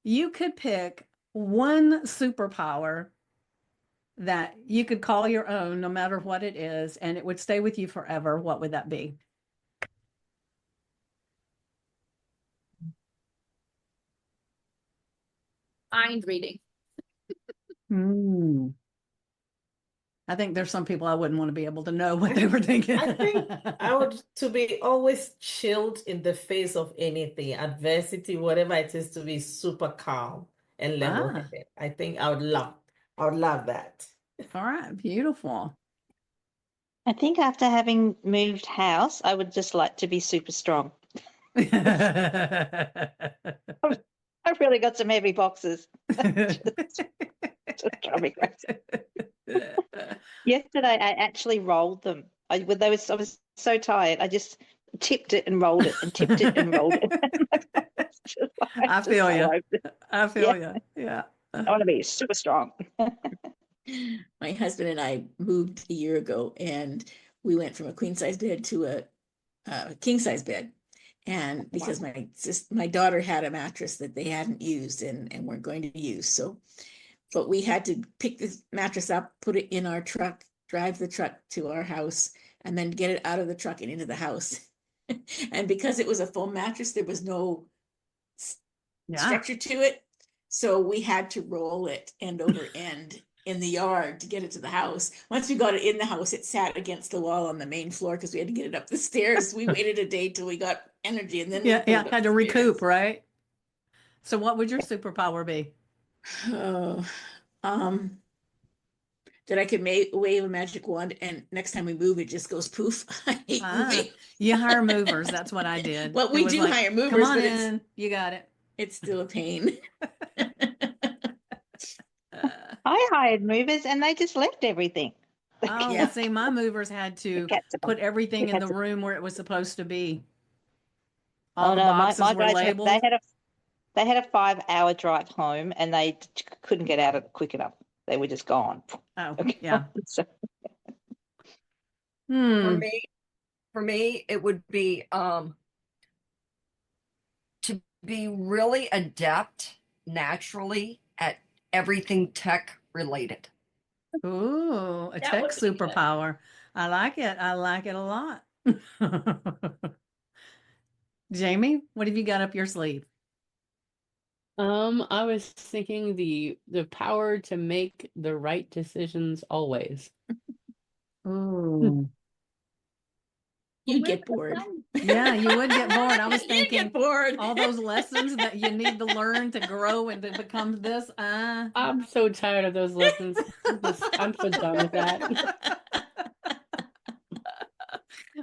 you could pick one superpower that you could call your own, no matter what it is, and it would stay with you forever, what would that be? Mind reading. Hmm. I think there's some people I wouldn't want to be able to know what they were thinking. I think I would to be always chilled in the face of anything, adversity, whatever it is, to be super calm and level-headed. I think I would love that. All right, beautiful. I think after having moved house, I would just like to be super strong. I've really got some heavy boxes. Just drive me crazy. Yesterday, I actually rolled them. I was so tired. I just tipped it and rolled it and tipped it and rolled it. I feel you. I feel you. Yeah. I want to be super strong. My husband and I moved a year ago, and we went from a queen size bed to a king size bed. And because my daughter had a mattress that they hadn't used and weren't going to use, so but we had to pick this mattress up, put it in our truck, drive the truck to our house, and then get it out of the truck and into the house. And because it was a foam mattress, there was no structure to it. So we had to roll it end over end in the yard to get it to the house. Once we got it in the house, it sat against the wall on the main floor because we had to get it up the stairs. We waited a day till we got energy, and then had to recoup, right? So what would your superpower be? Oh, that I could wave a magic wand, and next time we move, it just goes poof. I hate moving. You hire movers. That's what I did. Well, It we was do like, hire come movers, on but in. You got it. it's still a pain. I hired movers and they just left everything. Oh, Yeah. well, see, my movers had The to cats are put the everything in the cats are, room where it was supposed to be. oh All the no, my boxes were guys labeled. they had a 5 hour drive home and they couldn't get out of it quick enough. They were just gone. Oh, Okay. yeah. So, Hmm. For me, it would be to be really adept naturally at everything tech related. Ooh, a That tech would be good. superpower. I like it. I like it a lot. Jamie, what have you got up your sleeve? I was thinking the power to make the right decisions always. Ooh. You'd get bored. Yeah, you would get bored. I was You'd thinking get bored. all those lessons that you need to learn to grow and to become this. I'm so tired of those lessons. I'm so done with that.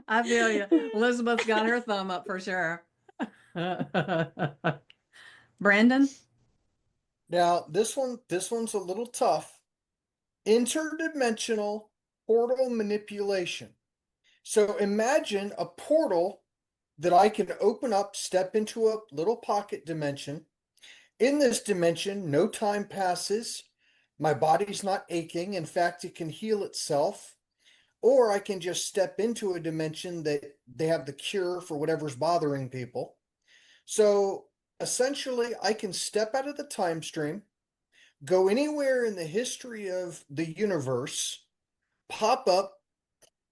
I feel you. Elizabeth's got her thumb up for sure. Brandon? Now, this one's a little tough. Interdimensional portal manipulation. So imagine a portal that I can open up, step into a little pocket dimension. In this dimension, no time passes. My body's not aching. In fact, it can heal itself. Or I can just step into a dimension that they have the cure for whatever's bothering people. So essentially, I can step out of the time stream, go anywhere in the history of the universe, pop up.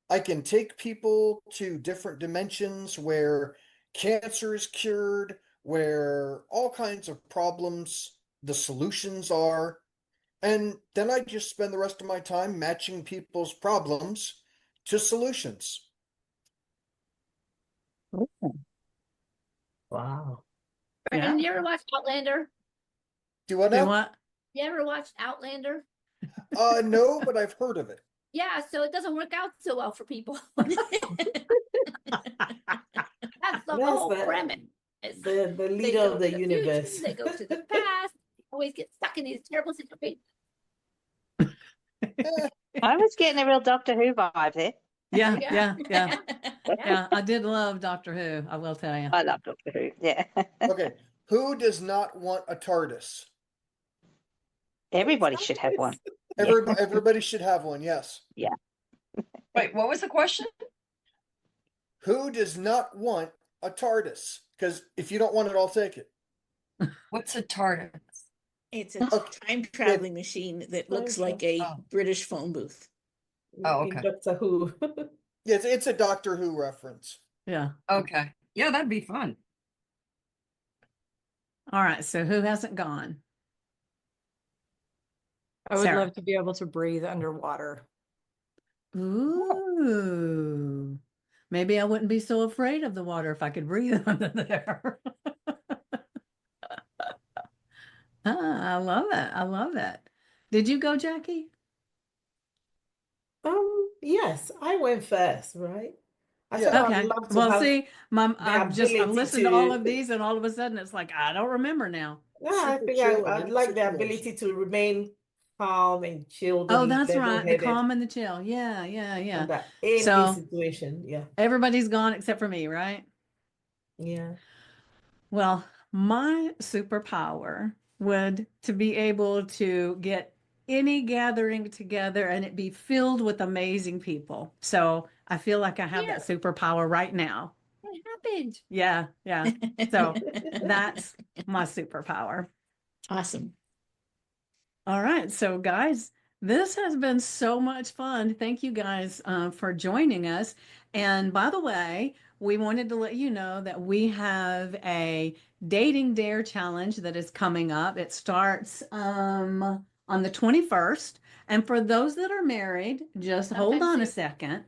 I can take people to different dimensions where cancer is cured, where all kinds of problems, the solutions are. And then I just spend the rest of my time matching people's problems to solutions. Wow. Brendan, Yeah. you ever watched Outlander? Do what Do now? what? You ever watched Outlander? No, but I've heard of it. Yeah, so it doesn't work out so well for people. That's the Yes, whole premise. the They leader go of to the the universe. future, they go to the past, always get stuck in these terrible situations. I was getting a real Doctor Who vibe there. Yeah, Yeah. yeah, yeah. Yeah, I did love Doctor Who, I will tell you. I love Doctor Who. Yeah. Okay, who does not want a TARDIS? Everybody should have one. Yeah. Everybody should have one, yes. Yeah. Wait, what was the question? Who does not want a TARDIS? Because if you don't want it, I'll take it. What's a TARDIS? It's a time traveling machine that looks like a Oh. British phone booth. Oh, In okay. Doctor Who. Yes, it's a Doctor Who reference. Yeah. Okay. Yeah, that'd be fun. All right, so who hasn't gone? I would Sarah. love to be able to breathe underwater. Ooh. Maybe I wouldn't be so afraid of the water if I could breathe under there. I love it. I love it. Did you go, Jackie? Yes, I went first, right? I said Yeah. I'd Okay. love to Well, have see, I've ability listened to all to- of these, and all of a sudden it's like I don't remember now. Yeah, I Super think chill in I'd any like the situation. ability to remain calm and chilled Oh, and that's right. The level-headed calm and the chill. Yeah, yeah, yeah. under any So situation. Yeah, everybody's gone except for me, right? yeah. Well, my superpower would to be able to get any gathering together and it be filled with amazing people. So I feel like I have that superpower right now. What happened? Yeah, yeah. So that's my superpower. Awesome. All right. So, guys, this has been so much fun. Thank you guys for joining us. And by the way, we wanted to let you know that we have a dating dare challenge that is coming up. It starts on the 21st. And for those that are married, just hold on a second.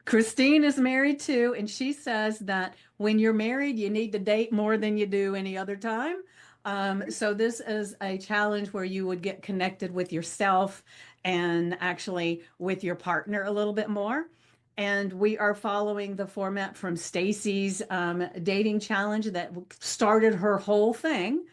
Christine is married too, and she says that when you're married, you need to date more than you do any other time. So this is a challenge where you would get connected with yourself and actually with your partner a little bit more. And we are following the format from Stacy's dating challenge that started her whole thing.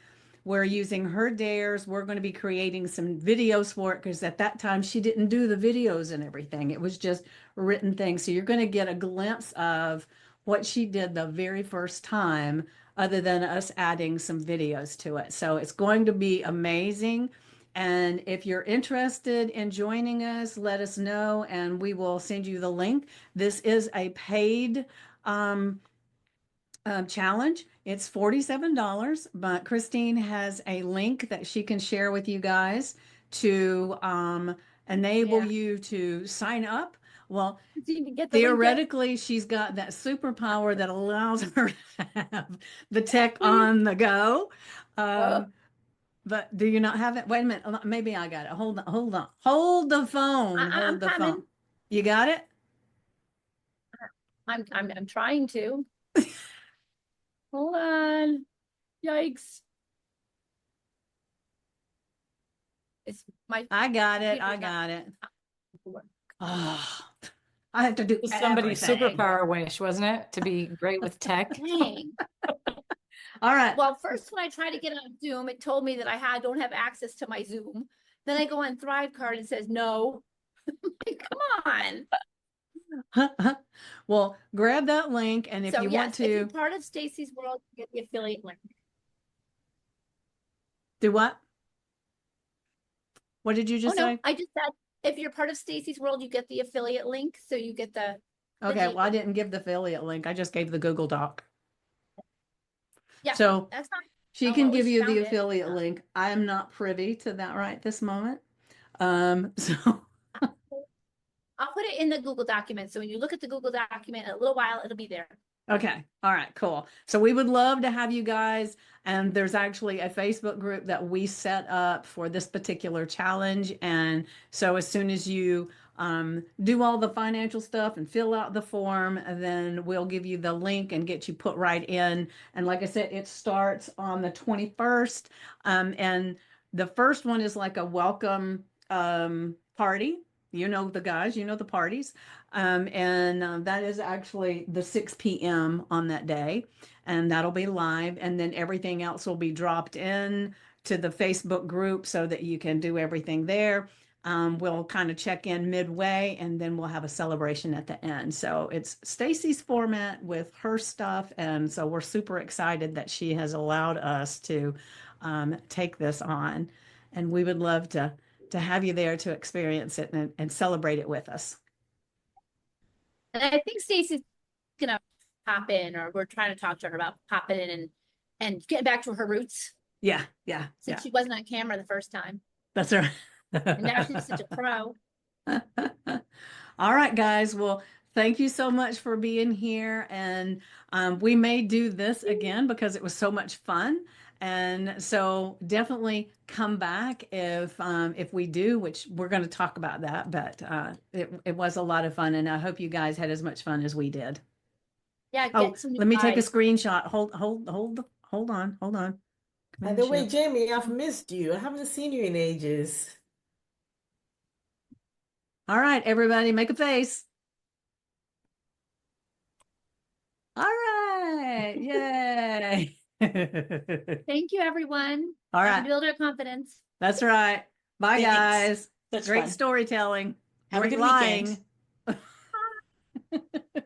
We're using her dares. We're going to be creating some videos for it because at that time she didn't do the videos and everything. It was just written things. So you're going to get a glimpse of what she did the very first time, other than us adding some videos to it. So it's going to be amazing. And if you're interested in joining us, let us know and we will send you the link. This is a paid challenge. It's $47, but Christine has a link that she can share with you guys to enable Yeah. you to sign up. Well, So you can get the link yet? theoretically, she's got that superpower that allows her to have the tech on the go. But do you not have it? Wait a minute. Maybe I got it. Hold on. Hold on. Hold the phone. I'm Hold the coming. phone. You got it? I'm trying to. Hold on. Yikes. It's my I got it. I computer's not got it. working. Oh, I have to do It was somebody's everything. superpower wish, wasn't it? To be great with tech. Dang. All right. Well, first when I tried to get on Zoom, it told me that don't have access to my Zoom. Then I go on Thrivecart and it says no. Like, come on. Well, grab that link, and if So you want yes, if you're to part of Stacy's World, you get the affiliate link. do what? What did you Oh just no, say? I just said if you're part of Stacy's World, you get the affiliate link. So you get the Okay, deal. well, I didn't give the affiliate link. I just gave the Google Doc. Yeah, So that's fine. she Oh, can at give least you you the found it. affiliate link. I am not privy to that right this moment. So I'll put it in the Google document. So when you look at the Google document in a little while, it'll be there. okay. All right, cool. So we would love to have you guys. And there's actually a Facebook group that we set up for this particular challenge. And so as soon as you do all the financial stuff and fill out the form, then we'll give you the link and get you put right in. And like I said, it starts on the 21st. And the first one is like a welcome party. You know the guys, you know the parties. And that is actually the 6 p.m. on that day. And that'll be live. And then everything else will be dropped in to the Facebook group so that you can do everything there. We'll kind of check in midway and then we'll have a celebration at the end. So it's Stacy's format with her stuff. And so we're super excited that she has allowed us to take this on. And we would love to have you there to experience it and celebrate it with us. And I think Stacy's gonna pop in, or we're trying to talk to her about popping in and getting back to her roots. Yeah, yeah, Since yeah. she wasn't on camera the first time. That's right. And now she's such a pro. All right, guys. Well, thank you so much for being here. And we may do this again because it was so much fun. And so definitely come back if we do, which we're going to talk about that. But it was a lot of fun, and I hope you guys had as much fun as we did. Yeah, Oh, get some new let me take a guys. screenshot. Hold on, hold on. By the way, Jamie, I've missed you. I haven't seen you in ages. All right, everybody, make a face. All right, yay. Thank you, everyone. All Time right. to build our confidence. That's right. Bye, Thanks. guys. Such Great fun. storytelling. Have a Great good weekend. lying.